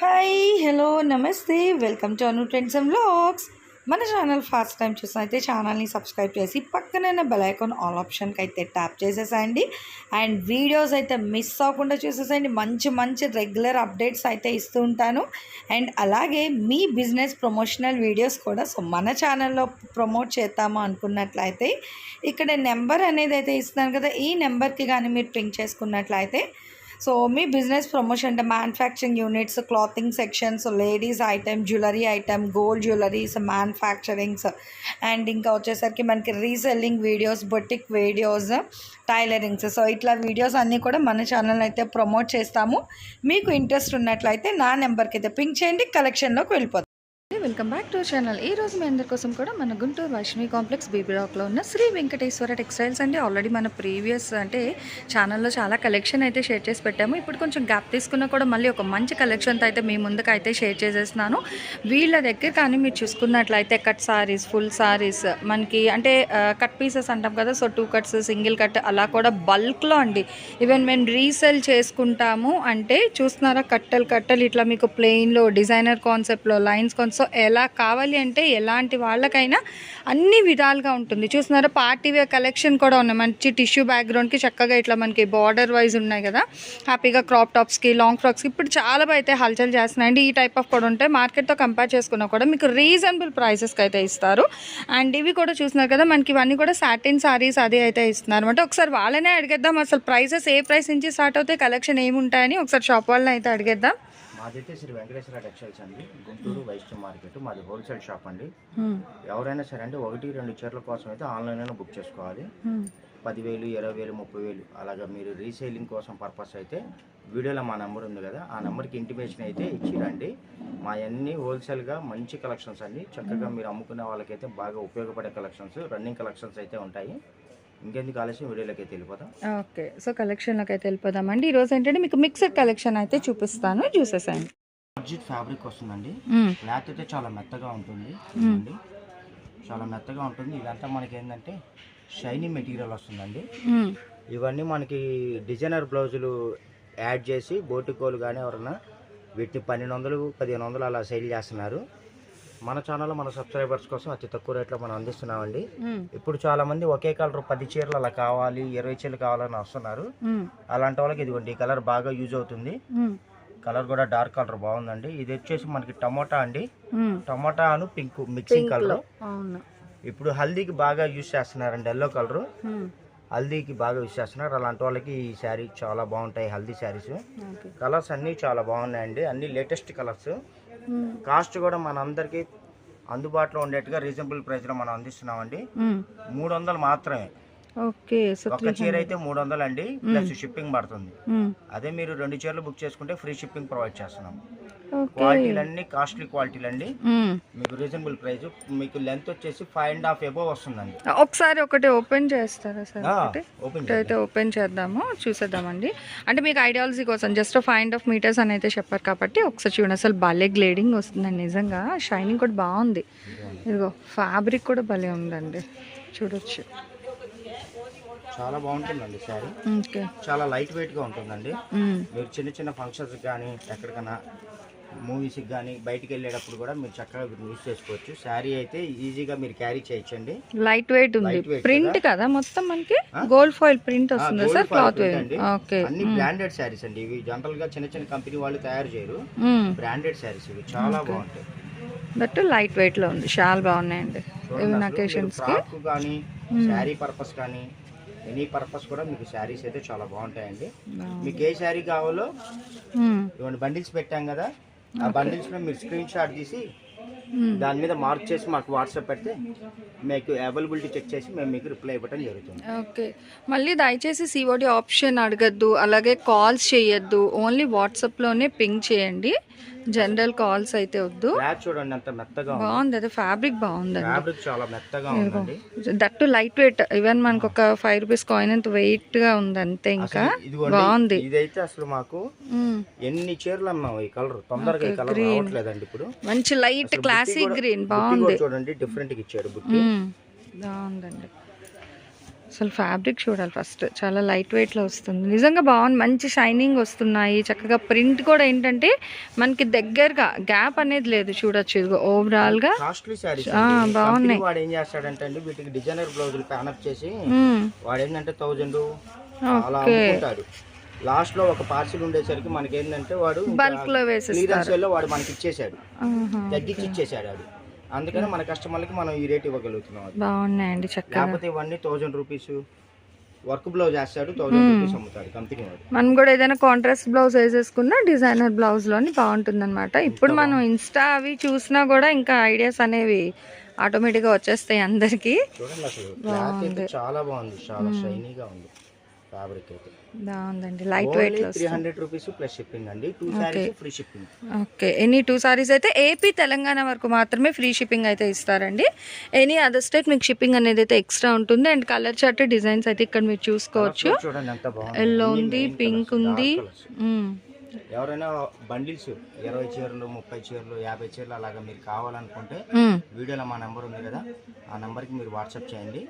Hi hello నమస్తే welcome to Anu trends and vlogs. మన channel first time చూసిన అయితే ఛానల్ని సబ్స్క్రైబ్ చేసి పక్కన బెల్ ఐకాన్ ఆల్ ఆప్షన్కి అయితే ట్యాప్ చేసేసేయండి. అండ్ వీడియోస్ అయితే మిస్ అవ్వకుండా చూసేసేయండి. మంచి మంచి రెగ్యులర్ అప్డేట్స్ అయితే ఇస్తూ ఉంటాను. అండ్ అలాగే మీ బిజినెస్ ప్రమోషనల్ వీడియోస్ కూడా మన ఛానల్లో ప్రమోట్ చేద్దాము అనుకున్నట్లయితే ఇక్కడ నెంబర్ అనేది అయితే ఇస్తున్నాను కదా, ఈ నెంబర్కి కానీ మీరు పింక్ చేసుకున్నట్లయితే సో మీ బిజినెస్ ప్రమోషన్ అంటే manufacturing units, clothing sections, ladies item, jewellery item, gold jewelleries, manufacturings and ఇంకా వచ్చేసరికి మనకి reselling videos, boutique videos, tailorings, so ఇట్లా వీడియోస్ అన్నీ కూడా మన ఛానల్ అయితే ప్రమోట్ చేస్తాము. మీకు ఇంట్రెస్ట్ ఉన్నట్లయితే నా నెంబర్కి అయితే పింక్ చేయండి, కలెక్షన్లోకి వెళ్ళిపోతాం. Welcome back to channel. ఈ రోజు మీ అందరి కోసం కూడా మన గుంటూరు వైష్ణవి కాంప్లెక్స్ బీబీ రాక్లో ఉన్న శ్రీ వెంకటేశ్వర టెక్స్టైల్స్ అండి. ఆల్రెడీ మన ప్రీవియస్ అంటే ఛానల్లో చాలా కలెక్షన్ అయితే షేర్ చేసి పెట్టాము. ఇప్పుడు కొంచెం గ్యాప్ తీసుకున్నా కూడా మళ్ళీ ఒక మంచి కలెక్షన్తో అయితే మీ ముందుకు అయితే షేర్ చేసేస్తున్నాను. వీళ్ళ దగ్గర కానీ మీరు చూసుకున్నట్లయితే కట్ సారీస్, ఫుల్ సారీస్ మనకి అంటే కట్ పీసెస్ అంటాం కదా, సో 2 కట్స్, సింగిల్ కట్ అలా కూడా బల్క్లో అండి. ఈవెన్ మేము రీసేల్ చేసుకుంటాము అంటే చూస్తున్నారా, కట్టలు ఇట్లా మీకు ప్లెయిన్లో డిజైనర్ కాన్సెప్ట్లో లైన్స్ కాన్సెప్ట్, సో ఎలా కావాలి అంటే ఎలాంటి వాళ్ళకైనా అన్ని విధాలుగా ఉంటుంది. చూస్తున్నారా, పార్టీ వేర్ కలెక్షన్ కూడా ఉన్నాయి. మంచి టిష్యూ బ్యాక్గ్రౌండ్కి చక్కగా ఇట్లా మనకి బార్డర్ వైజ్ ఉన్నాయి కదా, హ్యాపీగా క్రాప్ టాప్స్కి, లాంగ్ ఫ్రాక్స్కి ఇప్పుడు చాలా అయితే హల్చల్ చేస్తున్నాయండి. ఈ టైప్ ఆఫ్ కూడా ఉంటాయి. మార్కెట్తో కంపేర్ చేసుకున్నా కూడా మీకు రీజనబుల్ ప్రైసెస్కి అయితే ఇస్తారు. అండ్ ఇవి కూడా చూస్తున్నారు కదా, మనకి ఇవన్నీ కూడా సాటిన్ సారీస్ అది అయితే ఇస్తున్నారు అనమాట. ఒకసారి వాళ్ళనే అడిగేద్దాం, అసలు ప్రైసెస్ ఏ ప్రైస్ నుంచి స్టార్ట్ అవుతాయి, కలెక్షన్ ఏముంటాయని ఒకసారి షాప్ వాళ్ళని అయితే అడిగేద్దాం. మాదైతే శ్రీ వెంకటేశ్వర టెక్స్టైల్స్ అండి, గుంటూరు వైష్ణవి మార్కెట్. మాది హోల్సేల్ షాప్ అండి. ఎవరైనా సరే అంటే 1-2 చీరల కోసం అయితే ఆన్లైన్లో బుక్ చేసుకోవాలి. 10,000, 20,000, 30,000 అలాగా మీరు రీసేలింగ్ కోసం పర్పస్ అయితే వీడియోలో మా నెంబర్ ఉంది కదా, ఆ నెంబర్కి ఇంటిమేషన్ అయితే ఇచ్చిరండి. మా అన్ని హోల్సేల్గా మంచి కలెక్షన్స్ అండి. చక్కగా మీరు అమ్ముకునే వాళ్ళకైతే బాగా ఉపయోగపడే కలెక్షన్స్, రన్నింగ్ కలెక్షన్స్ అయితే ఉంటాయి. ఇంకెందుకు ఆలస్యం, వీడియోలోకి అయితే వెళ్ళిపోతాం. ఓకే, సో కలెక్షన్లోకి అయితే వెళ్ళిపోదామండి. ఈరోజు ఏంటంటే మీకు మిక్సర్ కలెక్షన్ అయితే చూపిస్తాను, చూసేసాను. జార్జెట్ ఫ్యాబ్రిక్ వస్తుందండి. క్లాత్ అయితే చాలా మెత్తగా ఉంటుంది, చాలా మెత్తగా ఉంటుంది. ఇదంతా మనకి ఏంటంటే షైనీ మెటీరియల్ వస్తుందండి. ఇవన్నీ మనకి డిజైనర్ బ్లౌజులు యాడ్ చేసి బోటికోలు కానీ ఎవరన్నా వీటిని 1,200, 1,500 అలా సేల్ చేస్తున్నారు. మన ఛానల్లో మన సబ్స్క్రైబర్స్ కోసం అతి తక్కువ రేట్లో మనం అందిస్తున్నామండి. ఇప్పుడు చాలా మంది ఒకే కలర్ 10 చీరలు అలా కావాలి, 20 చీరలు కావాలని వస్తున్నారు. అలాంటి వాళ్ళకి ఇదిగోండి ఈ కలర్ బాగా యూజ్ అవుతుంది. కలర్ కూడా డార్క్ కలర్ బాగుందండి. ఇది వచ్చేసి మనకి టమోటా అండి, టమోటా అను పింక్ మిక్సింగ్ కలర్. ఇప్పుడు హల్దీకి బాగా యూజ్ చేస్తున్నారండి, ఎల్లో కలర్ హల్దీకి బాగా యూజ్ చేస్తున్నారు. అలాంటి వాళ్ళకి ఈ శారీ చాలా బాగుంటాయి. హల్దీ శారీస్ కలర్స్ అన్నీ చాలా బాగున్నాయండి, అన్ని లేటెస్ట్ కలర్స్. కాస్ట్ కూడా మన అందరికి అందుబాటులో ఉండేట్టుగా రీజనబుల్ ప్రైస్ లో మనం అందిస్తున్నామండి. 300 మాత్రమే. ఒక చీర అయితే 300 అండి, ప్లస్ షిప్పింగ్ పడుతుంది. అదే మీరు 2 చీరలు బుక్ చేసుకుంటే ఫ్రీ షిప్పింగ్ ప్రొవైడ్ చేస్తున్నాం. క్వాలిటీలన్నీ కాస్ట్లీ క్వాలిటీలు అండి, మీకు రీజనబుల్ ప్రైస్. మీకు లెంత్ వచ్చేసి 5.5 అబోవ్ వస్తుందండి. ఒకసారి ఒకటి ఓపెన్ చేస్తారా సార్? అయితే ఓపెన్ చేద్దాము, చూసేద్దామండి. అంటే మీకు ఐడియాలజీ కోసం జస్ట్ 5.5 మీటర్స్ అని అయితే చెప్పారు కాబట్టి ఒకసారి చూడండి. అసలు భలే గ్లేడింగ్ వస్తుందండి, నిజంగా షైనింగ్ కూడా బాగుంది. ఇదిగో ఫ్యాబ్రిక్ కూడా భలే ఉందండి, చూడొచ్చు. చాలా బాగుంటుందండి శారీ. చాలా లైట్ వెయిట్ గా ఉంటుందండి. మీరు చిన్న చిన్న ఫంక్షన్స్ కానీ ఎక్కడికైనా మూవీస్కి కానీ బయటికి వెళ్ళేటప్పుడు కూడా మీరు చక్కగా యూజ్ చేసుకోవచ్చు. శారీ అయితే ఈజీగా మీరు క్యారీ చేయొచ్చండి. లైట్ వెయిట్ ఉంది, ప్రింట్ కదా మొత్తం మనకి గోల్డ్ ఫాయిల్ ప్రింట్ వస్తుంది సార్. క్లాత్ అన్ని బ్రాండెడ్ శారీస్ అండి. ఇవి జనరల్ గా చిన్న చిన్న కంపెనీ వాళ్ళు తయారు చేయరు, బ్రాండెడ్ శారీస్ ఇవి. చాలా బాగుంటాయి. దట్ లైట్ వెయిట్ లో ఉంది, చాలా బాగున్నాయండి. ఫ్రాక్ కానీ శారీ పర్పస్ కానీ ఎనీ పర్పస్ కూడా మీకు శారీస్ అయితే చాలా బాగుంటాయండి. మీకు ఏ శారీ కావాలో ఇవన్నీ బండిల్స్ పెట్టాం కదా, ఆ బండిల్స్ లో మీరు స్క్రీన్ షాట్ తీసి దాని మీద మార్క్ చేసి మాకు వాట్సాప్ పెడితే మీకు అవైలబిలిటీ చెక్ చేసి మేము మీకు రిప్లై ఇవ్వడం జరుగుతుంది. ఓకే, మళ్ళీ దయచేసి సిఓడి ఆప్షన్ అడగద్దు, అలాగే కాల్స్ చేయొద్దు, ఓన్లీ వాట్సాప్లోనే పింగ్ చేయండి. జనరల్ కాల్స్ అయితే వద్దు. చూడండి ఎంత మెత్తగా బాగుంది, అదే ఫ్యాబ్రిక్ బాగుంది, ఫ్యాబ్రిక్ చాలా మెత్తగా ఉందండి. That light weight. ఈవెన్ మనకు ఒక 5 రూపీస్ కాయిన్ అంత వెయిట్ గా ఉంది అంతే. ఇంకా బాగుంది. ఇదైతే అసలు మాకు ఎన్ని చీరలు అమ్మాము ఈ కలర్, తొందరగా ఈ కలర్ రావట్లేదండి. ఇప్పుడు మంచి లైట్ క్లాసిక్ గ్రీన్ బాగుంది. చూడండి డిఫరెంట్ గా ఇచ్చాడు బుట్టి, బాగుందండి. అసలు ఫ్యాబ్రిక్ చూడాలి ఫస్ట్, చాలా లైట్ వెయిట్లో వస్తుంది, నిజంగా బాగుంది, మంచి షైనింగ్ వస్తున్నాయి చక్కగా. ప్రింట్ కూడా ఏంటంటే మనకి దగ్గరగా గ్యాప్ అనేది లేదు, చూడొచ్చు ఇదిగో ఓవరాల్గా కాస్ట్లీ సారీస్ బాగున్నాయి. వాడు ఏం చేస్తాడంటే అండి వీటికి డిజైనర్ బ్లౌజులు ప్యానప్ చేసి వాడు ఏంటంటే 1000 అలా అమ్ముకుంటాడు. లాస్ట్ లో ఒక పార్సిల్ ఉండేసరికి మనకి ఏంటంటే వాడు బల్క్ లో క్లియరెన్స్ సేల్ లో వాడు మనకి ఇచ్చేసాడు, తగ్గించి ఇచ్చేసాడు వాడు. అందుకని మన కస్టమర్లకి మనం ఈ రేట్ ఇవ్వగలుగుతున్నాం. బాగున్నాయండి చక్కగా. లేకపోతే ఇవన్నీ 1000 రూపీస్ వర్క్ బ్లౌజ్ వేస్తాడు, 1000 రూపీస్ అమ్ముతాడు కంపెనీ వాడు. మనం కూడా ఏదైనా కాంట్రాస్ట్ బ్లౌజ్ వేసేసుకున్నా డిజైనర్ బ్లౌజ్ లోని బాగుంటుంది అనమాట. ఇప్పుడు మనం ఇన్స్టా అవి చూసినా కూడా ఇంకా ఐడియాస్ అనేవి ఆటోమేటిక్గా వచ్చేస్తాయి అందరికి. చూడండి అసలు క్లాత్ అయితే చాలా బాగుంది, చాలా షైనీగా ఉంది ఫ్యాబ్రిక్ అయితే. బాగుందండి, లైట్ వెయిట్ లో 300 రూపీస్ ప్లస్ షిప్పింగ్ అండి, 2 saris free shipping. Okay, any 2 saris అయితే ఏపీ తెలంగాణ వరకు మాత్రమే ఫ్రీ షిప్పింగ్ అయితే ఇస్తారండి. ఎనీ అదర్ స్టేట్ మీకు షిప్పింగ్ అనేది అయితే ఎక్స్ట్రా ఉంటుంది. అండ్ కలర్ చార్ట్ డిజైన్స్ అయితే ఇక్కడ మీరు చూసుకోవచ్చు. చూడండి ఎంత బాగుంది, ఎల్లో ఉంది, పింక్ ఉంది. ఎవరైనా బండిల్స్ 20 చీరలు 30 చీరలు 50 చీరలు అలాగా మీరు కావాలనుకుంటే వీడియోలో మా నెంబర్ ఉంది కదా, ఆ నెంబర్కి మీరు వాట్సాప్ చేయండి.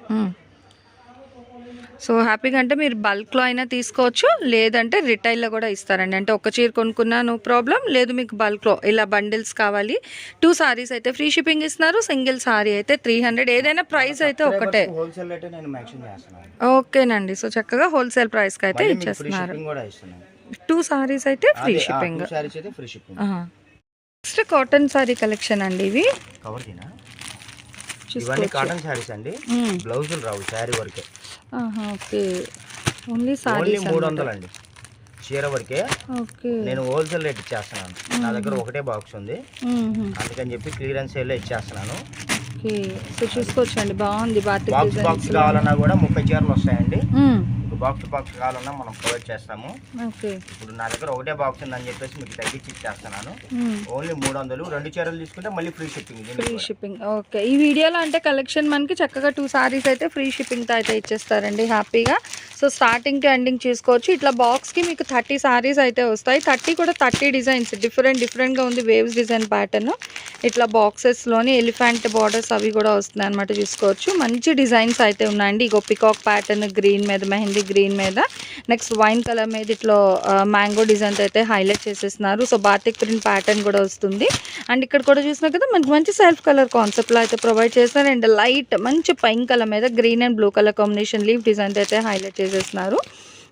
సో హ్యాపీగా అంటే మీరు బల్క్లో అయినా తీసుకోవచ్చు, లేదంటే రిటైల్లో కూడా ఇస్తారండి. అంటే ఒక చీర కొనుక్కున్నా నో ప్రాబ్లం, లేదు మీకు బల్క్లో ఇలా బండిల్స్ కావాలి 2 సారీస్ అయితే ఫ్రీ షిప్పింగ్ ఇస్తున్నారు. సింగిల్ సారీ అయితే 300, ఏదైనా ప్రైస్ అయితే ఒకటే. హోల్సేల్ రేట్ నేను మెన్షన్ చేస్తున్నాను. ఓకేనండి, సో చక్కగా హోల్సేల్ ప్రైస్కి అయితే ఇచ్చేస్తున్నారు. 2 సారీస్ అయితే free shipping. Next cotton sorry collection అండి. ఇవి ఇవన్నీ కాటన్ సారీస్ అండి, బ్లౌజులు రావు, సారీ వరకే. ఓకే, ఓన్లీ సారీ 300 అండి చీర వరకే. నేను హోల్సేల్ రేట్ ఇచ్చేస్తున్నాను, నా దగ్గర ఒకటే బాక్స్ ఉంది, అందుకని చెప్పి క్లియరెన్స్ సేల్ లో ఇచ్చేస్తున్నాను. సో చూసుకోవచ్చండి, బాగుంది. బాక్స్ బాక్స్ కావాలన్నా కూడా 30 చీరలు వస్తాయండి. బాక్స్ టు బాక్స్ కావాలన్నా మనం ప్రొవైడ్ చేస్తాము. ఇప్పుడు నా దగ్గర ఒకటే బాక్స్ ఉందని చెప్పేసి మీకు తగ్గించి ఇచ్చేస్తున్నాను. ఓన్లీ 300, 2 చీరలు తీసుకుంటే మళ్ళీ ఫ్రీ షిప్పింగ్. ఓకే, ఈ వీడియోలో అంటే కలెక్షన్ మనకి చక్కగా 2 సారీస్ అయితే ఫ్రీ షిప్పింగ్ తో అయితే ఇచ్చేస్తారండి హ్యాపీగా. సో స్టార్టింగ్ టు ఎండింగ్ చూసుకోవచ్చు. ఇట్లా బాక్స్ కి మీకు 30 సారీస్ అయితే వస్తాయి. 30 కూడా 30 డిజైన్స్ డిఫరెంట్ గా ఉంది. వేవ్స్ డిజైన్ ప్యాటర్న్, ఇట్లా బాక్సెస్ లోని ఎలిఫెంట్ బార్డర్స్ అవి కూడా వస్తున్నాయి అనమాట. చూసుకోవచ్చు, మంచి డిజైన్స్ అయితే ఉన్నాయండి. ఇగో పికాక్ ప్యాటర్న్ గ్రీన్ మీద, మెహందీ గ్రీన్ మీద, నెక్స్ట్ వైన్ కలర్ మీద ఇట్లా మ్యాంగో డిజైన్ అయితే హైలైట్ చేసేస్తున్నారు. సో బాటిక్ ప్రింట్ ప్యాటర్న్ కూడా వస్తుంది. అండ్ ఇక్కడ కూడా చూసినా కదా మనకి మంచి సెల్ఫ్ కలర్ కాన్సెప్ట్ లో అయితే ప్రొవైడ్ చేస్తారు. అండ్ లైట్ మంచి పైన్ కలర్ మీద green and blue colour combination leaf design అయితే హైలైట్ చేసేస్తున్నారు.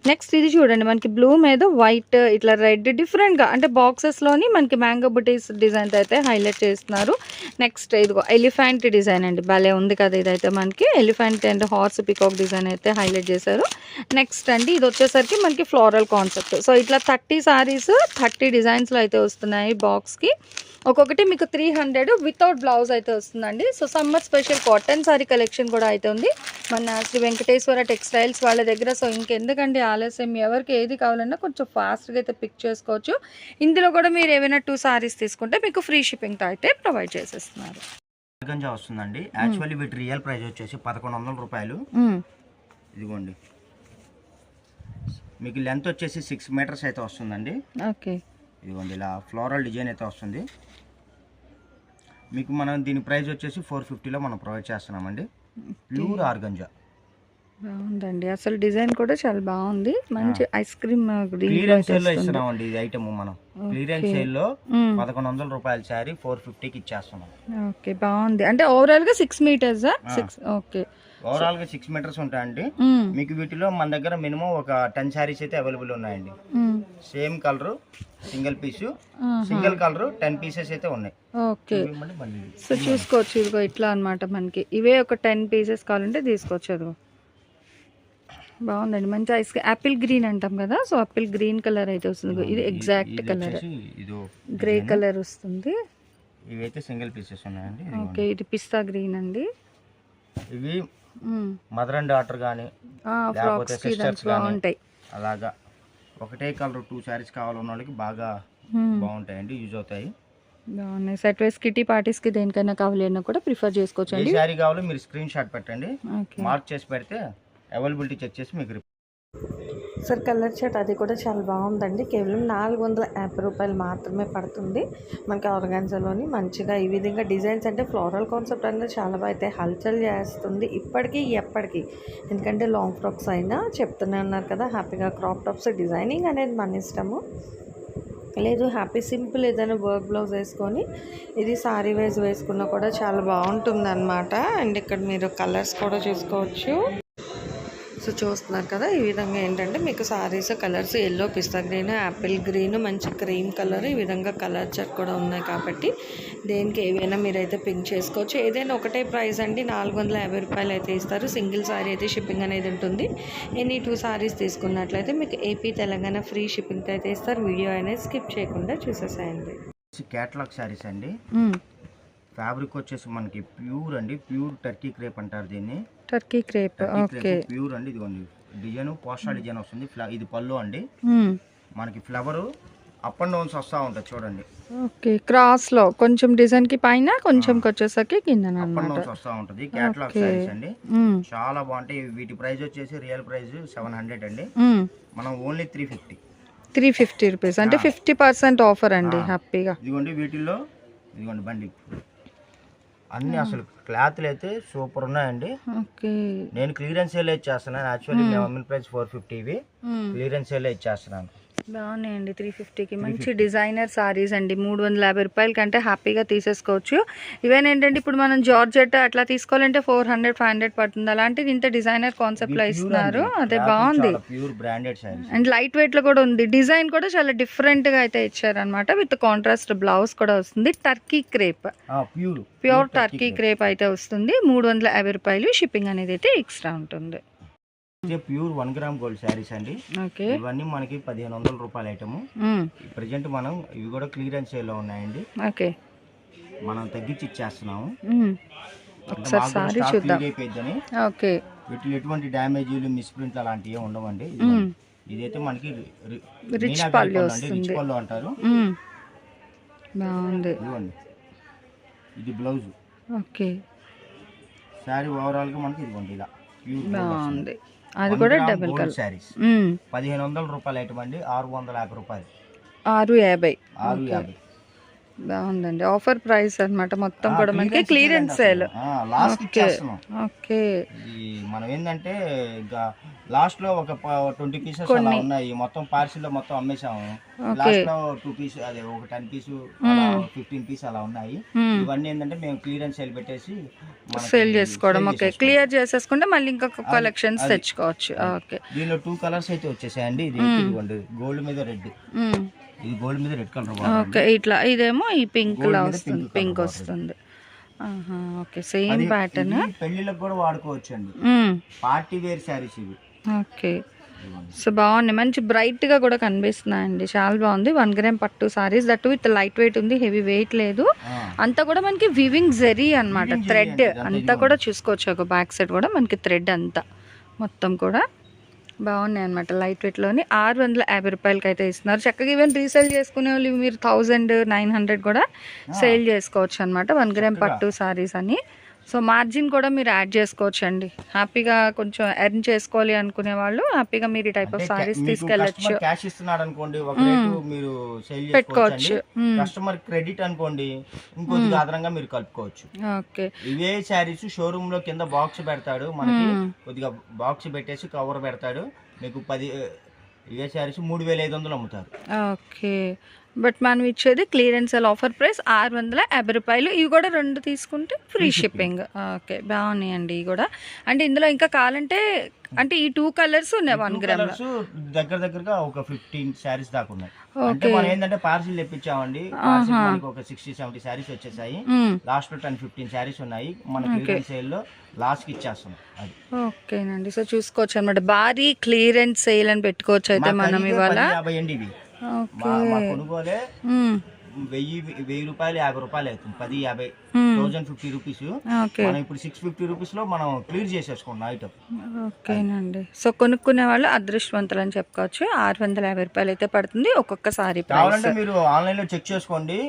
నెక్స్ట్ ఇది చూడండి, మనకి బ్లూ మీద వైట్ ఇట్లా రెడ్ డిఫరెంట్గా అంటే బాక్సెస్లోని మనకి మ్యాంగో బుటీస్ డిజైన్ అయితే హైలైట్ చేస్తున్నారు. నెక్స్ట్ ఇదిగో ఎలిఫెంట్ డిజైన్ అండి, భలే ఉంది కదా. ఇదైతే మనకి elephant and horse peacock design అయితే హైలైట్ చేశారు. నెక్స్ట్ అండి ఇది వచ్చేసరికి మనకి ఫ్లోరల్ కాన్సెప్ట్. సో ఇట్లా 30 సారీస్ 30 డిజైన్స్లో అయితే వస్తున్నాయి. బాక్స్కి ఒక్కొక్కటి మీకు 300 వితౌట్ బ్లౌజ్ అయితే వస్తుందండి. So summer special cotton sorry collection కూడా అయితే ఉంది మన శ్రీ వెంకటేశ్వర టెక్స్టైల్స్ వాళ్ళ దగ్గర. సో ఇంకెందుకండి ఆలస్యం, ఎవరికి ఏది కావాలన్నా కొంచెం ఫాస్ట్గా అయితే పిక్ చేసుకోవచ్చు. ఇందులో కూడా మీరు ఏమైనా 2 సారీస్ తీసుకుంటే మీకు ఫ్రీ షిప్పింగ్తో అయితే ప్రొవైడ్ చేసేస్తున్నారు. ఆర్గంజా వస్తుందండి. యాక్చువల్లీ వీటి రియల్ ప్రైస్ వచ్చేసి 1100 రూపాయలు. ఇదిగోండి, మీకు లెంత్ వచ్చేసి 6 మీటర్స్ అయితే వస్తుందండి. ఓకే, ఇదిగోండి ఇలా ఫ్లోరల్ డిజైన్ అయితే వస్తుంది. మీకు మనం దీని ప్రైస్ వచ్చేసి 450లో మనం ప్రొవైడ్ చేస్తున్నామండి. ప్యూర్ ఆర్గంజా బాగుందండి, అసలు డిజైన్ కూడా చాలా బాగుంది. మంచి ఐస్ క్రీమ్ క్లియరెన్స్ సేల్ లో ఇస్తున్నామండి. ఇది ఐటమ్ మనం క్లియరెన్స్ సేల్ లో 1100 రూపాయల శారీ 450కి ఇచ్చేస్తున్నాం. ఓకే, బాగుంది. అంటే ఓవరాల్ గా 6 మీటర్స్. ఓకే, ఓవరాల్ గా 6 మీటర్స్ ఉంటాయండి. మీకు వీటిలో మన దగ్గర మినిమం ఒక 10 శారీస్ అయితే అవైలబుల్ ఉన్నాయండి. సేమ్ కలర్ సింగిల్ పీసు, సింగిల్ కలర్ 10 పీసెస్ అయితే ఉన్నాయి. ఓకే, సో చూసుకోవచ్చు. ఇదిగో ఇట్లా అనమాట, మనకి ఇవే ఒక 10 పీసెస్ కావాలంటే తీసుకోవచ్చు. అదిగో బాగుందండి, మంచి ఐస్ యాపిల్ గ్రీన్ అంటాం కదా. సో యాపిల్ గ్రీన్ కలర్ అయితే వస్తుంది. ఇది ఎగ్జాక్ట్ కలర్ గ్రే కలర్ వస్తుంది. ఇవైతే సింగిల్ పీసెస్ ఉన్నాయండి. ఓకే, ఇది పిస్తా గ్రీన్ అండి. ఇవి మదర్ అండ్ డాటర్ కానీ లేకపోతే సిస్టర్స్ కానీ అలాగా ఒకటే కలర్ 2 సారీస్ కావాలన్న వాళ్ళకి బాగా బాగుంటాయండి, యూజ్ అవుతాయి. బాగున్నాయి. సెట్ వైస్ కిటీ పార్టీస్ కి దేనికైనా కావాలి అన్నా కూడా ప్రిఫర్ చేసుకోవచ్చు. ఏ సారీ కావాలో మీరు స్క్రీన్ షాట్ పెట్టండి, మార్క్ చేసి పెడితే అవైలబిలిటీ చెక్ చేసి మీకు సార్ కలర్ చార్ట్ అది కూడా చాలా బాగుందండి. కేవలం 450 రూపాయలు మాత్రమే పడుతుంది. మనకి ఆర్గాన్జాలోని మంచిగా ఈ విధంగా డిజైన్స్ అంటే ఫ్లోరల్ కాన్సెప్ట్ అనేది చాలా బాగా అయితే హల్చల్ చేస్తుంది ఇప్పటికీ ఎప్పటికీ. ఎందుకంటే లాంగ్ ఫ్రాక్స్ అయినా చెప్తూనే ఉన్నారు కదా, హ్యాపీగా క్రాప్ టాప్స్ డిజైనింగ్ అనేది మన ఇష్టము. లేదు హ్యాపీ సింపుల్ ఏదైనా వర్క్ బ్లౌజ్ వేసుకొని ఇది సారీ వైజ్ వేసుకున్నా కూడా చాలా బాగుంటుంది అనమాట. అండ్ ఇక్కడ మీరు కలర్స్ కూడా చూసుకోవచ్చు. సో చూస్తున్నారు కదా, ఈ విధంగా ఏంటంటే మీకు సారీస్ కలర్స్ ఎల్లో, పిస్తా గ్రీన్, యాపిల్ గ్రీన్, మంచి క్రీమ్ కలర్, ఈ విధంగా కలర్ చార్ట్ కూడా ఉన్నాయి కాబట్టి దేనికి ఏవైనా మీరైతే పింక్ చేసుకోవచ్చు. ఏదైనా ఒకటే ప్రైస్ అండి, 450 రూపాయలు అయితే ఇస్తారు. సింగిల్ సారీ అయితే షిప్పింగ్ అనేది ఉంటుంది. ఎనీ 2 సారీస్ తీసుకున్నట్లయితే మీకు ఏపీ తెలంగాణ ఫ్రీ షిప్పింగ్ అయితే ఇస్తారు. వీడియో అనేది స్కిప్ చేయకుండా చూసేసేయండి. క్యాటలాగ్ సారీస్ అండి. ఫ్యాబ్రిక్ వచ్చేసి మనకి ప్యూర్ అండి, ప్యూర్ టర్కీ క్రేప్ అంటారు దీన్ని. Turkey crepe okay. ప్యూర్ అండి. ఇదిగోండి డిజైన్ పోస్టల్ డిజైన్ వస్తుంది. ఇది పళ్ళు అండి. మనకి ఫ్లవర్ అప్ అండ్ డౌన్స్ వస్తూ ఉంటుంది చూడండి. ఓకే, క్రాస్ లో కొంచెం డిజైన్ కి పైన కొంచెం వచ్చేసరికి కింద అప్ అండ్ డౌన్స్ వస్తూ ఉంటుంది. క్యాటలాగ్ సారీస్ అండి, చాలా బాగుంటాయి. వీటి ప్రైస్ వచ్చేసి రియల్ ప్రైస్ 700 అండి. మనం ఓన్లీ 350 రూపీస్ అంటే 50% ఆఫర్ అండి. హ్యాపీగా ఇదిగోండి వీటిల్లో ఇదిగోండి బండి అన్ని అసలు క్లాత్లు అయితే సూపర్ ఉన్నాయండి. నేను క్లియరెన్స్ సేల్ ఇచ్చేస్తున్నాను. యాక్చువల్లీ మేము అమ్మిన ప్రైస్ 450, ఇవి క్లియరెన్స్ సేల్ ఇచ్చేస్తున్నాను. బాగున్నాయండి. 350కి మంచి డిజైనర్ సారీస్ అండి. 350 రూపాయల కంటే హ్యాపీగా తీసేసుకోవచ్చు. ఈవెన్ ఏంటంటే ఇప్పుడు మనం జార్జెట్ అట్లా తీసుకోవాలంటే 400-500 పడుతుంది. అలాంటిది ఇంత డిజైనర్ కాన్సెప్ట్ లో ఇస్తున్నారు. అదే బాగుంది. అండ్ లైట్ వెయిట్ లో కూడా ఉంది. డిజైన్ కూడా చాలా డిఫరెంట్ గా అయితే ఇచ్చారనమాట. విత్ కాంట్రాస్ట్ బ్లౌజ్ కూడా వస్తుంది. Turkey crepe, pure Turkey crepe అయితే వస్తుంది. 350 రూపాయలు. షిప్పింగ్ అనేది అయితే ఎక్స్ట్రా ఉంటుంది. ప్యూర్ 1 గ్రామ్ గోల్డ్ శారీస్ అండి. ఇవన్నీ మనకి 1500 రూపాయల ఐటమ్. ప్రెజెంట్ మనం ఇవి కూడా క్లియరెన్స్ సేల్ లో ఉన్నాయండి. మనం తగ్గించి ఇచ్చేస్తున్నాము. వీటిలో ఎటువంటి డ్యామేజీలు, మిస్ప్రింట్లు అలాంటివి ఉండవండి. ఇదైతే మనకి రిచ్ పళ్ళు అంటారు. ఇది బ్లౌజ్. శారీ ఓవరాల్ గా మనకి ఇదిగోండి ఇలా బాగుంది. అది కూడా డబుల్ కలర్ సారీస్. 1500 రూపాయల ఐటమ్ అండి. 650 రూపాయలు. 650 బాగుందండి. ఆఫర్ ప్రైస్ అన్నమాట. మొత్తం కూడా మనకి క్లియరెన్స్ సేల్. ఓకే. మనం ఏంటంటే ఇంకా లాస్ట్ లో ఒక 20 పీసెస్ అలా ఉన్నాయి. మొత్తం పార్సిల్ లో మొత్తం అమ్మేసాము. లాస్ట్ లో 2 పీస్, అదే ఒక 10 పీస్, 15 పీస్ అలా ఉన్నాయి. ఇవన్నీ ఏంటంటే మేము క్లియరెన్స్ సేల్ పెట్టేసి సేల్ చేసుకోవడం. ఓకే, క్లియర్ చేసేసుకుంటే మళ్ళీ ఇంకొక కలెక్షన్స్ తెచ్చుకోవచ్చు. ఓకే. దీనిలో 2 కలర్స్ అయితే వచ్చేసాయండి. ఇది గోల్డ్ మీద రెడ్, ఇది గోల్డ్ మీద రెడ్ కలర్. ఓకే, ఇట్లా ఇదేమో ఈ పింక్ లా వస్తుంది, పింక్ వస్తుంది. Okay, same pattern. పెళ్లిళ్ళకి కూడా వాడుకోవచ్చు అండి. పార్టీ వేర్ శారీస్ ఇవి. ఓకే, సో బాగున్నాయి. మంచి బ్రైట్ గా కూడా కనిపిస్తున్నాయండి. చాలా బాగుంది. 1 గ్రామ్ పట్టు saris, that with light weight ఉంది, హెవీ వెయిట్ లేదు. అంతా కూడా మనకి వివింగ్ జరీ అన్నమాట. థ్రెడ్ అంతా కూడా చూసుకోవచ్చు. ఒక బ్యాక్ సైడ్ కూడా మనకి థ్రెడ్ అంతా మొత్తం కూడా బాగున్నాయి అనమాట. లైట్ వెయిట్లోని 650 రూపాయలకి అయితే ఇస్తున్నారు. చక్కగా ఈవెన్ రీసేల్ చేసుకునే వాళ్ళు మీరు 1900 కూడా సేల్ చేసుకోవచ్చు అనమాట. 1 గ్రామ్ పట్టు సారీస్ అని. సో మార్జిన్ కూడా మీరు యాడ్ చేసుకోవచ్చు అండి. హ్యాపీగా కొంచెం ఎర్న్ చేసుకోవాలి అనుకునే వాళ్ళు హ్యాపీగా మీరు ఈ టైప్ ఆఫ్ సారీస్ తీసుకెళ్ళచ్చు. క్యాష్ ఇస్తున్నాడు అనుకోండి, ఒక రేటు మీరు సేల్ పెట్టుకోవచ్చు. కస్టమర్ క్రెడిట్ అనుకోండి, ఇంకొద్దిగా అదనంగా మీరు కలుపుకోవచ్చు. ఓకే. ఇవే శారీస్ షోరూమ్ లో కింద బాక్స్ పెడతాడు మనకి, కొద్దిగా బాక్స్ పెట్టేసి కవర్ పెడతాడు మీకు. ఇవే శారీస్ 3500 అమ్ముతారు. ఓకే, బట్ మనం ఇచ్చేది క్లియరెన్స్ ఆఫర్ ప్రైస్ 650 రూపాయలు. ఇవి కూడా 2 తీసుకుంటే ఫ్రీ షిప్పింగ్. ఓకే, బాగున్నాయండి ఇవి కూడా. అంటే ఇందులో ఇంకా కావాలంటే అంటే ఈ 2 కలర్స్ ఉన్నాయి. 1 గ్రామ్ దగ్గరగా ఒక 15 శారీస్ దాకా ఉన్నాయి. అంటే మనం ఏంటంటే పార్సిల్ తెప్పించామండి. మనకి ఒక 60-70 శారీస్ వచ్చేసాయి. లాస్ట్ లో 10-15 శారీస్ ఉన్నాయి. మన క్లియరెన్స్ సేల్ లో లాస్ట్ కి ఇచ్చేస్తున్నాం. ఓకేనండి, సో చూసుకోవచ్చు అనమాట. భారీ క్లియరెన్స్ సేల్ అని పెట్టుకోవచ్చు అయితే మనం ఇవాళ. 50 అండి ఇవి. మా కొనుగోలే 1000 రూపాయలు, 50 రూపాయలు అవుతుంది. 1050 1050 రూపీస్. మనం ఇప్పుడు 650 రూపీస్ లో మనం క్లియర్ చేసేసుకున్నాం ఐటమ్. ఓకేనండి, సో కొనుక్కునే వాళ్ళు అదృష్టవంతులు అని చెప్పుకోవచ్చు. 650 రూపాయలు అయితే పడుతుంది ఒక్కొక్క సారీ. కావాలంటే మీరు ఆన్లైన్ లో చెక్ చేసుకోండి.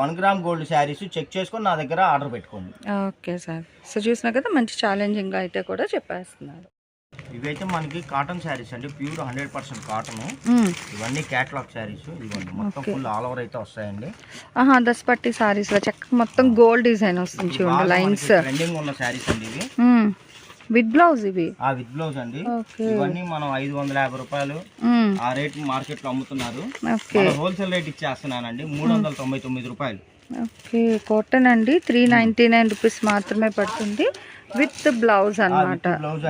1 గ్రామ్ గోల్డ్ శారీస్ చెక్ చేసుకొని నా దగ్గర ఆర్డర్ పెట్టుకోండి. ఓకే సార్, సో చూసినా కదా మంచి ఛాలెంజింగ్ గా అయితే కూడా చెప్పేస్తున్నారు. ఇవైతే మనకి కాటన్ శారీస్ అండి, ప్యూర్ 100% కాటన్. ఇవన్నీ క్యాటలాగ్ శారీస్. ఇవన్నీ మొత్తం ఫుల్ ఆల్ ఓవర్ అయితే వస్తాయండి. దసపట్టి సారీస్ లో చక్కగా మొత్తం గోల్డ్ డిజైన్ వస్తుంది చూడండి, లైన్స్ ట్రెండింగ్ ఉన్న శారీస్ అండి ఇవి. విత్ బ్లౌజ్ ఇవి. విత్ బ్లౌజ్ అండి. ఇవన్నీ మనం 550 రూపాయలు ఆ రేట్ మార్కెట్ లో అమ్ముతున్నారు. హోల్సేల్ రేట్ ఇచ్చేస్తున్నానండి 399 రూపాయలు. ఓకే, కాటన్ అండి 399 రూపీస్ మాత్రమే పడుతుంది. విత్ బ్లౌజ్ అన్నమాట,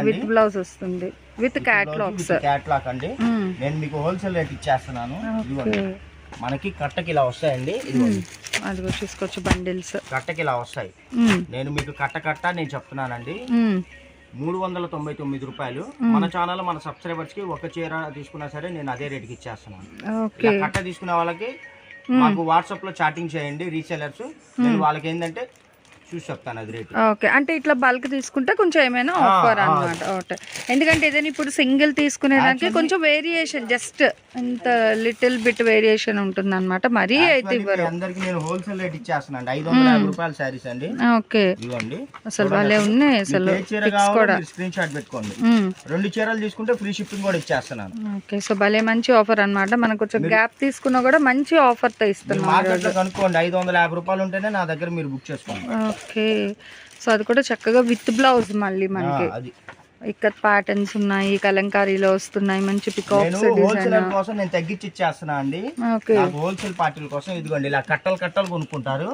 విత్ బ్లౌజ్ వస్తుంది, విత్ క్యాట్లాగ్స్. క్యాట్లాగ్ అండి. నేను మీకు హోల్సేల్ రేట్ ఇచ్చేస్తున్నాను. మనకి కట్టకి ఇలా వస్తాయండి. అది కూడా చూసుకోవచ్చు, బండిల్స్ కట్టకి ఇలా వస్తాయి. నేను మీకు కట్ట నేను చెప్తున్నానండి 399 రూపాయలు. మన ఛానల్ మన సబ్స్క్రైబర్స్ కి ఒక చీర తీసుకున్నా సరే నేను అదే రేట్కి ఇచ్చేస్తున్నాను. కట్ట తీసుకునే వాళ్ళకి మాకు వాట్సాప్ లో చాటింగ్ చేయండి రీసెలర్స్. నేను వాళ్ళకి ఏంటంటే చూసి చెప్తాను అది రేట్. ఓకే, అంటే ఇట్లా బల్క్ తీసుకుంటే కొంచెం ఏమైనా ఆఫర్ అన్నమాట. ఓకే, ఎందుకంటే ఏదైనా ఇప్పుడు సింగిల్ తీసుకునేదానికి కొంచెం వేరియేషన్, జస్ట్ ఇంత లిటిల్ బిట్ వేరియేషన్ ఉంటుంది అనమాట. మరీ అయితే ఇవ్వరు. అందరికి నేను హోల్సేల్ రేట్ ఇచ్చేస్తున్నాను 550 రూపాయల శారీస్ అండి. ఓకే, ఇవ్వండి. అసలు వాళ్ళే ఉన్నాయి. అసలు స్క్రీన్ షాట్ పెట్టుకోండి. 2 చీరలు తీసుకుంటే ఫ్రీ షిప్పింగ్ కూడా ఇచ్చేస్తున్నాను. ఓకే, సో భలే మంచి ఆఫర్ అన్నమాట. మనకు కొంచెం గ్యాప్ తీసుకున్నా కూడా మంచి ఆఫర్ తో ఇస్తున్నాం. మార్కెట్ లో కనుక్కోండి 550 రూపాయలు ఉంటేనే నా దగ్గర మీరు బుక్ చేసుకోండి. ఓకే, సో అది కూడా చక్కగా విత్ బ్లౌజ్. మళ్ళీ మనకి ఇక్కత్ ప్యాటర్న్స్ ఉన్నాయి, కలంకారీలో వస్తున్నాయి, మంచి పికాక్స్ హోల్సేల్ కోసం నేను తగ్గించి ఇచ్చేస్తున్నా అండి. హోల్సేల్ పార్టీల కోసం ఇదిగోండి ఇలా కట్టలు కొనుక్కుంటారు.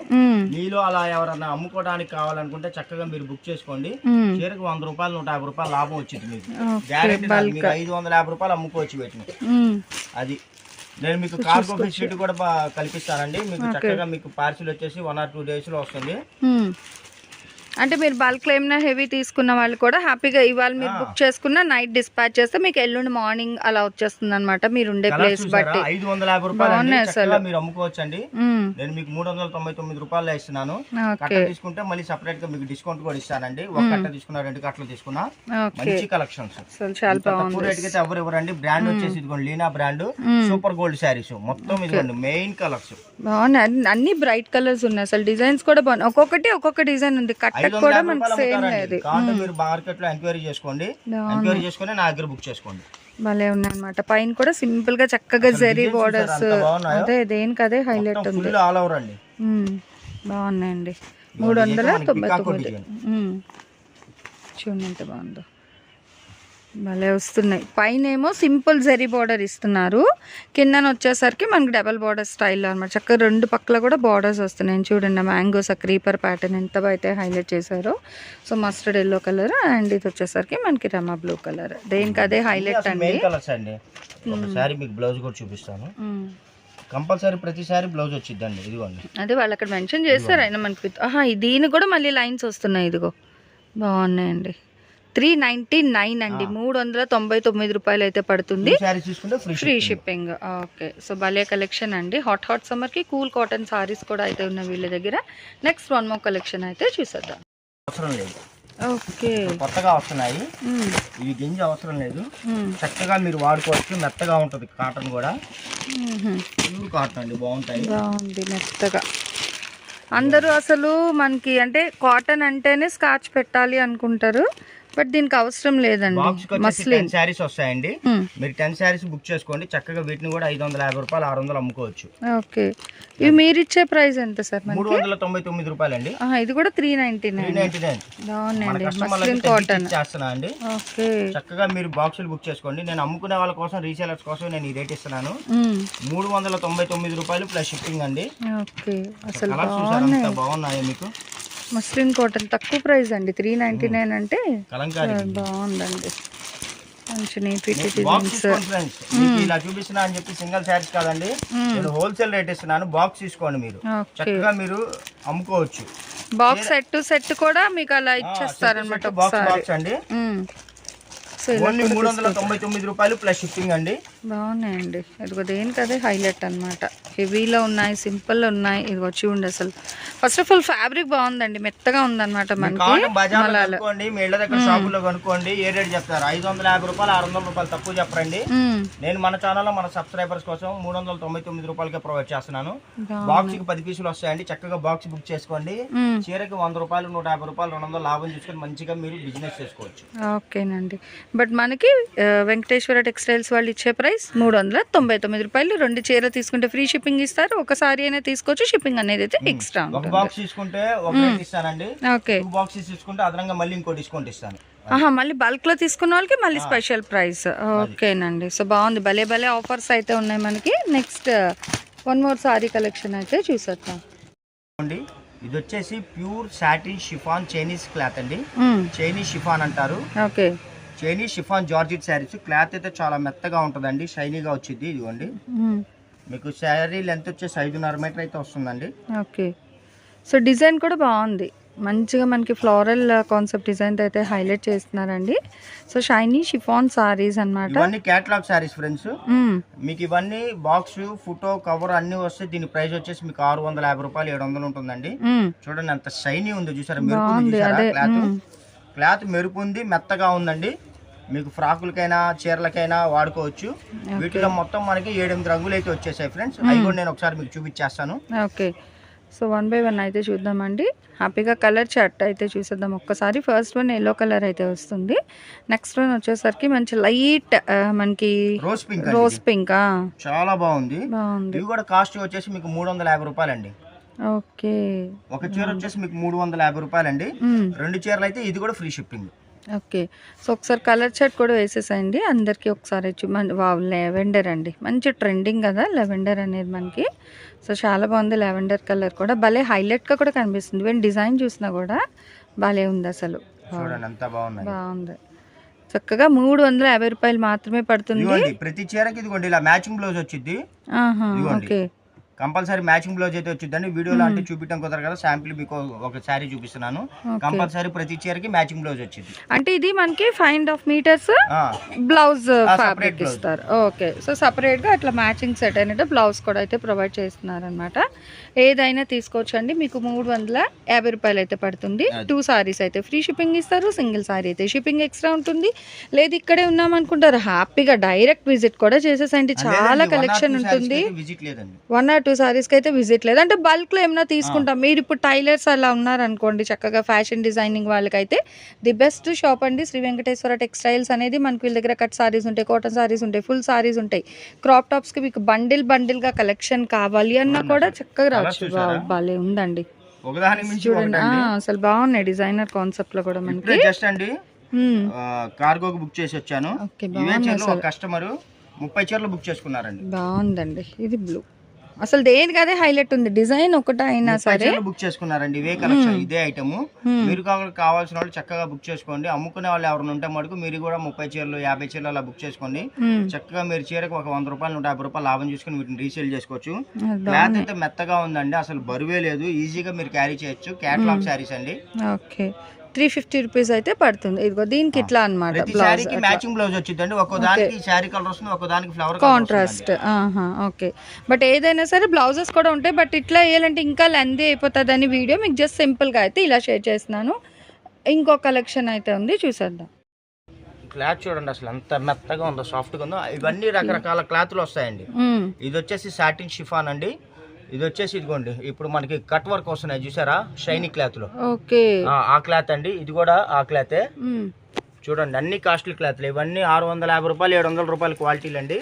మీలో అలా ఎవరన్నా అమ్ముకోవడానికి కావాలనుకుంటే చక్కగా మీరు బుక్ చేసుకోండి. చీరకు 100 రూపాయలు 150 రూపాయలు లాభం వచ్చింది మీకు. గ్యారెంటీ 550 రూపాయలు అమ్ముకోవచ్చు వీటిని. అది నేను మీకు కార్గో ఫెసిలిటీ కూడా కల్పిస్తానండి. మీకు చక్కగా మీకు పార్సిల్ వచ్చేసి 1 or 2 days లో వస్తుంది. అంటే మీరు బల్క్ లో ఏమైనా హెవీ తీసుకున్న వాళ్ళు కూడా హ్యాపీగా ఇవాళ మీరు బుక్ చేసుకున్న నైట్ డిస్పాచ్ చేస్తే మీకు ఎల్లుండి మార్నింగ్ అలా వచ్చేస్తుంది అనమాట. మీరు ఉండే ప్లేస్ బట్టి 550 రూపాయలు మీరు అమ్ముకోవచ్చు అండి. నేను మీకు 399 రూపాయలు ఇస్తున్నాను. కట్ట తీసుకుంటే మళ్ళీ సెపరేట్ గా మీకు డిస్కౌంట్ కూడా ఇస్తానండి. ఒక కట్ట తీసుకున్నా 2 కట్టలు తీసుకున్నా మంచి కలెక్షన్స్. చాలా బాగుంది. రేట్ అయితే ఎవరు ఇవ్వరండి. బ్రాండ్ వచ్చేసి ఇదిగోండి Leena brand super gold saris మొత్తం ఇదిగోండి మెయిన్ కలర్స్ బాగున్నాయి. అన్ని బ్రైట్ కలర్స్ ఉన్నాయి. అసలు డిజైన్స్ కూడా బాగున్నాయి. ఒక్కొక్క డిజైన్ ఉంది. కూడా మనకి సేమ్ లేదు. మీరు మార్కెట్ లో ఎంక్వైరీ చేసుకోండి. ఎంక్వైరీ చేసుకొని నా దగ్గర బుక్ చేసుకోండి. భలే ఉన్నాయి అన్నమాట. పైన కూడా సింపుల్ గా చక్కగా జరీ బోర్డర్స్, అదే దేనికి అదే హైలైట్ ఉంది. ఆల్ ఓవర్ అండి. బాగున్నాయండి. 399. చూడండి ఎంత బాగుందో. భలే వస్తున్నాయి. పైన ఏమో సింపుల్ జరీ బార్డర్ ఇస్తున్నారు, కిందన వచ్చేసరికి మనకి డబల్ బార్డర్ స్టైల్లో అనమాట. చక్కగా 2 పక్కల కూడా బార్డర్స్ వస్తున్నాయి. చూడండి మ్యాంగోస్ క్రీపర్ ప్యాటర్న్ ఎంత అయితే హైలైట్ చేశారో. So mustard yellow colour and ఇది వచ్చేసరికి మనకి రమా బ్లూ కలర్. దేనికి అదే హైలైట్ అండి. ఒకసారి మీకు బ్లౌజ్ కూడా చూపిస్తాను. కంపల్సరీ ప్రతిసారి బ్లౌజ్ వచ్చిందండి. ఇదిగోండి, అదే వాళ్ళు అక్కడ మెన్షన్ చేస్తారు. అయినా మనకి దీని కూడా మళ్ళీ లైన్స్ వస్తున్నాయి. ఇదిగో బాగున్నాయండి. 399 అండి. 399 రూపాయలు అయితే పడుతుంది. Free shipping. ఓకే, సో భలే కలెక్షన్ అండి. హాట్ సమ్మర్ కి కూల్ కాటన్ సారీస్ కూడా అయితే ఉన్నాయి వీళ్ళ దగ్గర. నెక్స్ట్ 1 more కలెక్షన్ అయితే చూసేద్దాం. అవసరం లేదు. ఓకే, కొత్తగా వస్తున్నాయి. ఇవి గింజ అవసరం లేదు. చక్కగా మీరు వాడుకోవచ్చు. మెత్తగా ఉంటది కాటన్ కూడా. ప్యూర్ కాటన్ అండి. బాగుంది మెత్తగా. అందరూ అసలు మనకి అంటే కాటన్ అంటేనే స్కాచ్ పెట్టాలి అనుకుంటారు, బట్ దీనికి అవసరం లేదండి. మస్లిన్ శారీస్ వస్తాయండి. మీరు 10 శారీస్ బుక్ చేసుకోండి. చక్కగా వీటిని కూడా 550 రూపాయలు 600 అమ్ముకోవచ్చు. ఓకే, ఇవి మీరు ఇచ్చే ప్రైస్ ఎంత సార్? 399 రూపాయలు అండి. ఇది కూడా 399. బాగుందండి. మస్లిన్ కాటన్ చేస్తున్నా అండి. ఓకే, చక్కగా మీరు బాక్సులు బుక్ చేసుకోండి. నేను అమ్ముకునే వాళ్ళ కోసం రీసేలర్స్ కోసం నేను ఈ రేట్ ఇస్తున్నాను. 399 రూపాయలు ప్లస్ షిప్పింగ్ అండి. ఓకే, అసలు బాగున్నాయి. మీకు మస్లిన్ కాటన్ తక్కువ ప్రైస్ అండి. 399 అంటే బాగుందండి. మంచి ఇలా చూపిస్తున్నా అని చెప్పి సింగిల్ శారీస్ కాదండి, నేను హోల్సేల్ రేట్ ఇస్తున్నాను. బాక్స్ తీసుకోండి. మీరు చక్కగా మీరు అమ్ముకోవచ్చు. బాక్స్ సెట్ కూడా మీకు అలా ఇచ్చేస్తారనమాట. బాక్స్ అండి. ఓన్లీ 399 రూపాయలు ప్లస్ షిప్పింగ్ అండి. బాగున్నాయండి. ఇదిగో దేనికి అదే హైలైట్ అనమాట. హెవీలో ఉన్నాయి, సింపుల్ ఉన్నాయి. ఇది వచ్చి ఉండి అసలు ఫస్ట్ ఆఫ్ ఆల్ ఫ్యాబ్రిక్ బాగుందండి, మెత్తగా ఉందన్నమాట. మనకి బజార్లో కొనుక్కోండి, మీ ఇళ్ళ దగ్గర షాపుల్లో కొనుక్కోండి. ఏ రేట్ చెప్తారు? 550 రూపాయలు, 600 రూపాయలు తక్కువ చెప్పండి. నేను మన ఛానల్లో మన సబ్స్క్రైబర్స్ కోసం 399 రూపాయలకే ప్రొవైడ్ చేస్తున్నాను. బాక్స్ కి 10 పీసులు వస్తాయండి. చక్కగా బాక్స్ బుక్ చేసుకోండి. చీరకి 100 రూపాయలు, 150 రూపాయలు, 200 లాభం చూసుకొని మంచిగా మీరు బిజినెస్ చేసుకోవచ్చు. ఓకేనండి. బట్ మనకి వెంకటేశ్వర టెక్స్టైల్స్ వాళ్ళు ఇచ్చే ప్రైస్ 399 రూపాయలు. 2 చీరలు తీసుకుంటే ఫ్రీ షిప్పింగ్ ఇస్తారు. ఒకసారి అయినా తీసుకోవచ్చు. షిప్పింగ్ అనేది అయితే ఎక్స్ట్రా ఉంటుంది. బాక్స్ తీసుకుంటే ఒక రేట్ ఇస్తానండి. ఓకే. 2 బాక్సెస్ తీసుకుంటే అదనంగా మళ్ళీ ఇంకో డిస్కౌంట్ ఇస్తాను. మళ్ళీ బల్క్ లో తీసుకున్న వాళ్ళకి మళ్ళీ స్పెషల్ ప్రైస్. ఓకేనండి. సో బాగుంది, భలే భలే ఆఫర్స్ అయితే ఉన్నాయి మనకి. Next one more sorry collection అయితే చూసేద్దాం. ఇది వచ్చేసి pure satin chiffon Chinese cloth అండి. చైనీస్ షిఫాన్ అంటారు. Okay. Chinese chiffon georgette saris. Cloth అయితే చాలా మెత్తగా ఉంటుందండి, షైనీగా వచ్చింది. ఇదిగోండి, మీకు శారీ లెంత్ వచ్చేసి 5.5 మీటర్ అయితే వస్తుందండి. ఓకే. సో డిజైన్ కూడా బాగుంది, మంచిగా మనకి ఫ్లోరల్ కాన్సెప్ట్ డిజైన్ అయితే హైలైట్ చేస్తున్నారండి. సో షైనీ షిఫాన్ సారీస్ అన్నమాట. ఇవన్నీ కేటలాగ్ సారీస్ ఫ్రెండ్స్. మీకు ఇవన్నీ బాక్స్, ఫోటో, కవర్ అన్ని వస్తే దీని ప్రైస్ వచ్చేసి మీకు 650 రూపాయలు, 700 ఉంటుందండి. చూడండి ఎంత షైనీ ఉందో, చూసారా? మెరుపు క్లాత్ మెరుపు ఉంది, మెత్తగా ఉందండి. మీకు ఫ్రాకులకైనా చీరలకైనా వాడుకోవచ్చు. వీటిలో మొత్తం మనకి 7-8 రంగులు అయితే వచ్చేసాయి ఫ్రెండ్స్. అవి కూడా నేను ఒకసారి మీకు చూపించేస్తాను. ఓకే. సో 1 బై 1 అయితే చూద్దామండి. హ్యాపీగా కలర్ చార్ట్ అయితే చూసేద్దాం ఒక్కసారి. ఫస్ట్ వన్ ఎల్లో కలర్ అయితే వస్తుంది. నెక్స్ట్ వన్ వచ్చేసరికి మంచి లైట్ మనకి రోజ్ పింక్. చాలా బాగుంది. ఇవి కూడా కాస్ట్ వచ్చేసి మీకు 350 రూపాయలండి. ఓకే. ఒక చీర వచ్చేసి మీకు 350 రూపాయలండి. 2 చీరలు అయితే ఇది కూడా ఫ్రీ షిప్పింగ్. ఓకే. సో ఒకసారి కలర్ చార్ట్ కూడా వేసేసాయండి అందరికీ ఒకసారి. లెవెండర్ అండి, మంచి ట్రెండింగ్ కదా లెవెండర్ అనేది మనకి. సో చాలా బాగుంది లెవెండర్ కలర్ కూడా, భలే హైలైట్గా కూడా కనిపిస్తుంది. ఈవెన్ డిజైన్ చూసినా కూడా భలే ఉంది అసలు. బాగుంది. చక్కగా 350 రూపాయలు మాత్రమే పడుతుంది. ప్రతి చీరకి ఇదిగోండి ఇలా మ్యాచింగ్ బ్లౌజ్ వచ్చింది. ఓకే. కంపల్సరీ మ్యాచింగ్ బ్లౌజ్ అయితే వచ్చిందండి. వీడియోలో అంటే చూపించడం కుదరదు కదా, శాంపిల్ మీకు ఒక శారీ చూపిస్తున్నాను. కంపల్సరీ ప్రతి చీరకి మ్యాచింగ్ బ్లౌజ్ వచ్చింది. అంటే ఇది మనకి 5.5 మీటర్స్ బ్లౌజ్ ఫ్యాబ్రిక్ ఇస్తారు. ఓకే. సో సపరేట్ గా అట్లా మ్యాచింగ్ సెట్ అయినట్టు బ్లౌజ్ కూడా అయితే ప్రొవైడ్ చేస్తున్నారు అనమాట. ఏదైనా తీసుకోవచ్చు అండి. మీకు 350 రూపాయలు అయితే పడుతుంది. 2 సారీస్ అయితే ఫ్రీ షిప్పింగ్ ఇస్తారు. సింగిల్ సారీ అయితే షిప్పింగ్ ఎక్స్ట్రా ఉంటుంది. లేదు ఇక్కడే ఉన్నాం అనుకుంటారు, హ్యాపీగా డైరెక్ట్ విజిట్ కూడా చేసేసండి. చాలా కలెక్షన్ ఉంటుంది. 1 or 2 సారీస్కి అయితే విజిట్ లేదు. అంటే బల్క్లో ఏమైనా తీసుకుంటాం. మీరు ఇప్పుడు టైలర్స్ అలా ఉన్నారనుకోండి, చక్కగా ఫ్యాషన్ డిజైనింగ్ వాళ్ళకైతే ది బెస్ట్ షాప్ అండి శ్రీ వెంకటేశ్వర టెక్స్టైల్స్ అనేది. మనకి వీళ్ళ దగ్గర కట్ సారీస్ ఉంటాయి, కాటన్ సారీస్ ఉంటాయి, ఫుల్ సారీస్ ఉంటాయి. క్రాప్ టాప్స్కి మీకు బండిల్గా కలెక్షన్ కావాలి అన్నా కూడా చక్కగా రావచ్చు. భలే ఉందండి చూడండి. అసలు బాగున్నాయి డిజైనర్ కాన్సెప్ట్ లో కూడా మనకి. జస్ట్ అండి కార్గోకి బుక్ చేసి వచ్చాను. కస్టమర్ 30 చీరలు బుక్ చేసుకున్నారండి. బాగుందండి. ఇది బ్లూ అసలు దేనికి అదే హైలైట్ ఉంది. డిజైన్ ఒకటి అయినా సరే బుక్ చేసుకున్నారండి. ఇవే కలెక్షన్, ఇదే ఐటమ్. మీరు కావాల్సిన వాళ్ళు చక్కగా బుక్ చేసుకోండి. అమ్ముకునే వాళ్ళు ఎవరైనా ఉంటే మటుకు మీరు కూడా 30 చీరలు 50 చీరలు అలా బుక్ చేసుకోండి. చక్కగా మీరు చీరకు ఒక 100 రూపాయలు 150 రూపాయలు లాభం చేసుకుని వీటిని రీసేల్ చేసుకోవచ్చు. క్లాత్ అయితే మెత్తగా ఉందండి, అసలు బరువే లేదు, ఈజీగా మీరు క్యారీ చేయొచ్చు. కేటలాగ్ శారీస్ అండి. ఓకే. 350 రూపీస్ అయితే పడుతుంది. ఇదిగో దీనికి ఇట్లా అనమాట. మ్యాచింగ్ బ్లౌజ్ వచ్చిందండి. ఒక్కోదానికి శారీ కలర్ వస్తుంది, ఒక్కోదానికి ఫ్లవర్ కాంట్రాస్ట్. ఓకే. బట్ ఏదైనా సరే బ్లౌజెస్ కూడా ఉంటాయి. బట్ ఇట్లా వేయాలంటే ఇంకా లెంతీ అయిపోతుంది అని వీడియో మీకు జస్ట్ సింపుల్ గా అయితే ఇలా షేర్ చేస్తున్నాను. ఇంకో కలెక్షన్ అయితే ఉంది, చూసేద్దాం. క్లాత్ చూడండి అసలు ఎంత మెత్తగా ఉందో, సాఫ్ట్ గా ఉందో. ఇవన్నీ రకరకాల క్లాత్లు వస్తాయండి. ఇది వచ్చేసి సాటిన్ షిఫాన్ అండి. ఇది వచ్చేసి ఇదిగోండి ఇప్పుడు మనకి కట్ వర్క్ వస్తున్నాయి చూసారా, షైనీ క్లాత్ లో. ఓకే. ఆ క్లాత్ అండి. ఇది కూడా ఆ క్లాతే. చూడండి అన్ని కాస్ట్లీ క్లాత్లు. ఇవన్నీ 650 రూపాయలు 700 రూపాయల క్వాలిటీలు అండి.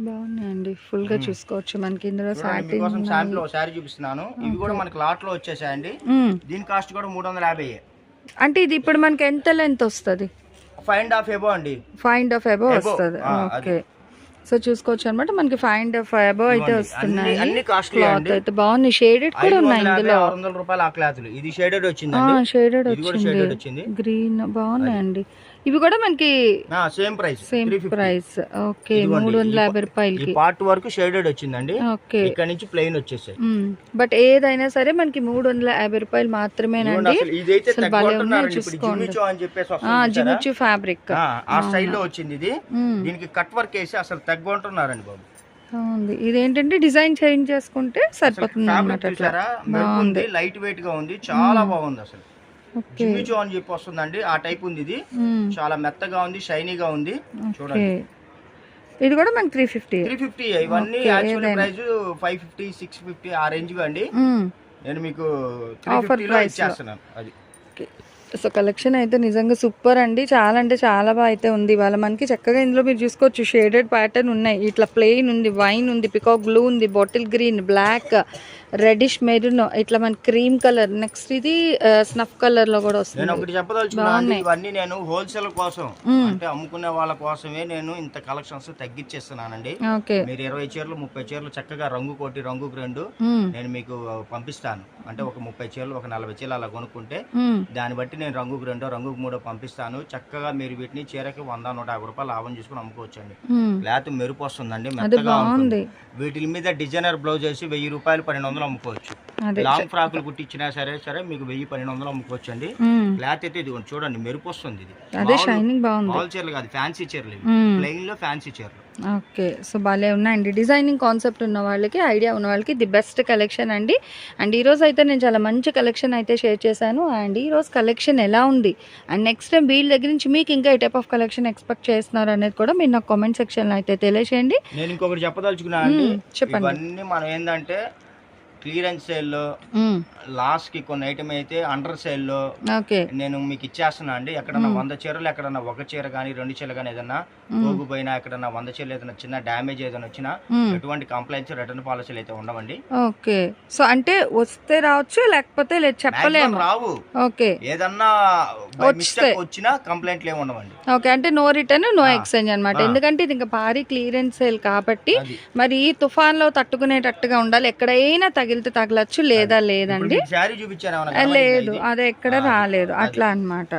బాగున్నాయండి, ఫుల్ గా చూసుకోవచ్చు. మనకి ఇందులో శాంపిల్ శారీ చూపిస్తున్నాను. ఇవి కూడా మనకి లాట్ లో వచ్చేసాయండి. దీని కాస్ట్ కూడా 350. అంటే ఇది ఇప్పుడు మనకి ఎంత లెంత్ వస్తుంది? 5.5 ఎబో అండి. 5.5 ఎబో వస్తుంది. ఓకే. సో చూసుకోవచ్చు అనమాట. మనకి 5.5 ఎబో అయితే వస్తున్నాయి. క్లాత్ అయితే బాగుంది. షేడెడ్ కూడా ఉన్నాయి ఇందులో. 600 రూపాయల ఆ క్లాత్లు. ఇది షేడెడ్ వచ్చింది, షేడెడ్ వచ్చింది, గ్రీన్. బాగున్నాయండి. ఇవి కూడా మనకి same price, same 350. Price. Okay, 350 ఈ రూపాయలకి. పార్ట్ వరకు షేడెడ్ వచ్చిందండి, ఓకే. ఇక్కడ నుంచి ప్లెయిన్ వచ్చేసాయి. బట్ ఏదైనా సరే మనకి 350 రూపాయలు మాత్రమేనండి. అసలు ఇదైతే అసలు భలే ఉన్నాయి, చూసుకోండి. జిమిచో అని చెప్పేసి వస్తుంది చూసారా? జిమిచు ఫ్యాబ్రిక్ ఆ స్టైల్లో వచ్చింది ఇది. దీనికి కట్ వర్క్ వేసి అసలు తగ్గొంటున్నారండి బాబు. ఉంది. ఇదేంటంటే డిజైన్ చేంజ్ చేసుకుంటే సరిపోతుంది ఫ్యాబ్రిక్ అన్నమాట. అట్లా చూసారా? మెరుపుంది, లైట్ వెయిట్ గా ఉంది, చాలా బాగుంది అసలు. జిమిచో అని చెప్పి వస్తుందండి, ఆ టైప్ ఉంది ఇది. చాలా మెత్తగా ఉంది, షైనీగా ఉంది. చూడండి, ఇది కూడా మనకి 350. 350. ఇవన్నీ యాక్చువల్ ప్రైస్ 550, 650 ఆ రేంజ్ అండి. నేను మీకు 350 లో ఇచ్చేస్తున్నాను. అది సో కలెక్షన్ అయితే నిజంగా సూపర్ అండి. చాలా అంటే చాలా బాగా అయితే ఉంది. ఇవాళ మనకి చక్కగా ఇందులో మీరు చూసుకోవచ్చు షేడెడ్ ప్యాటర్న్ ఉన్నాయి. ఇట్లా ప్లెయిన్ ఉంది, వైన్ ఉంది, పికాక్ బ్లూ ఉంది, bottle green, black, reddish maroon, ఇట్లా మన క్రీమ్ కలర్, నెక్స్ట్ ఇది స్నఫ్ కలర్ లో కూడా వస్తుంది. నేను ఒకటి చెప్పదలుచుకున్నాను, ఇవన్నీ నేను హోల్సేల్ కోసం అంటే అమ్ముకునే వాళ్ళ కోసమే నేను ఇంత కలెక్షన్స్ తగ్గించేస్తున్నానండి. మీరు 20 చీరలు 30 చీరలు చక్కగా రంగు కోటి రంగుకు 2 నేను మీకు పంపిస్తాను. అంటే ఒక 30 చీరలు ఒక 40 చీరలు అలా కొనుక్కుంటే దాన్ని బట్టి నేను రంగుకు 2 రంగుకు 3 పంపిస్తాను. చక్కగా మీరు వీటిని చీరకి 100-150 రూపాయలు లాభం చేసుకుని అమ్ముకోవచ్చండి. క్లాత్ మెరుపు వస్తుందండి, మెత్తగా ఉంటుంది. వీటి మీద డిజైనర్ బ్లౌజ్ వేసి 1000 రూపాయలు 1200 అమ్ముకోవచ్చు. లాంగ్ ఫ్రాకులు కుట్టించినా సరే మీకు 1000-1200 అమ్ముకోవచ్చు అండి. క్లాత్ అయితే ఇది చూడండి, మెరుపు వస్తుంది. ఇది మామూలు చీరలు కాదు, ఫ్యాన్సీ చీరలు, ప్లెయిన్ లో ఫ్యాన్సీ చీరలు. ఓకే, సో భలే ఉన్నాయండి. డిజైనింగ్ కాన్సెప్ట్ ఉన్న వాళ్ళకి, ఐడియా ఉన్న వాళ్ళకి ది బెస్ట్ కలెక్షన్ అండి. అండ్ ఈరోజు అయితే నేను చాలా మంచి కలెక్షన్ అయితే షేర్ చేశాను. అండ్ ఈరోజు కలెక్షన్ ఎలా ఉంది అండ్ నెక్స్ట్ టైం వీళ్ళ దగ్గర నుంచి మీకు ఇంకా ఏ టైప్ ఆఫ్ కలెక్షన్ ఎక్స్పెక్ట్ చేస్తున్నారు అనేది కూడా మీరు నాకు కామెంట్ సెక్షన్లో అయితే తెలియజేయండి. నేను ఇంకొకటి చెప్పదలుచుకున్నా అండి, చెప్పండి. ఇవన్నీ మనం ఏంటంటే క్లియరెన్స్ సేల్లో లాస్ట్ కి కొన్ని ఐటమ్ అయితే అండర్ సేల్లో నేను మీకు ఇచ్చేస్తున్నా అండి. ఎక్కడన్నా 100 చీరలు ఎక్కడన్నా ఒక చీర కానీ 2 చీరలు కానీ ఏదన్నా పోగుపోయినా, ఎక్కడన్నా 100 చీరలు ఏదైనా చిన్న డ్యామేజ్ ఏదైనా వచ్చినా ఎటువంటి కంప్లైంట్స్ రిటర్న్ పాలసీలు అయితే ఉండవండి. ఓకే, సో అంటే వస్తే రావచ్చు, లేకపోతే చెప్పలేము, రావు. ఓకే, ఏదన్నా మిస్టేక్ వచ్చినా కంప్లైంట్లు ఏమి ఉండవండి. ఓకే, అంటే నో రిటర్న్ నో ఎక్స్చేంజ్ అనమాట. ఎందుకంటే ఇది ఇంకా భారీ క్లియరెన్స్ సేల్ కాబట్టి మరి ఈ తుఫాన్ లో తట్టుకునేటట్టుగా ఉండాలి. ఎక్కడైనా తగిలితే తగలచ్చు, లేదా లేదండి, లేదు అదే ఎక్కడ రాలేదు అట్లా అనమాట.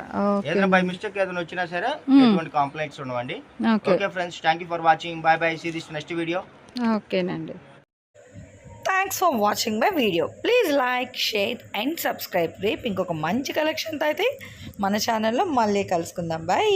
బై మిస్టేక్ ఏదైనా వచ్చినా సరే ఎటువంటి కంప్లైంట్స్ ఉండవండి. Okay friends, thank you for watching. Bye bye, see this next video. ఓకేనండి, thanks for watching my video. Please like, share and subscribe. రేపు ఇంకొక మంచి కలెక్షన్తో అయితే మన ఛానల్లో మళ్ళీ కలుసుకుందాం. బై.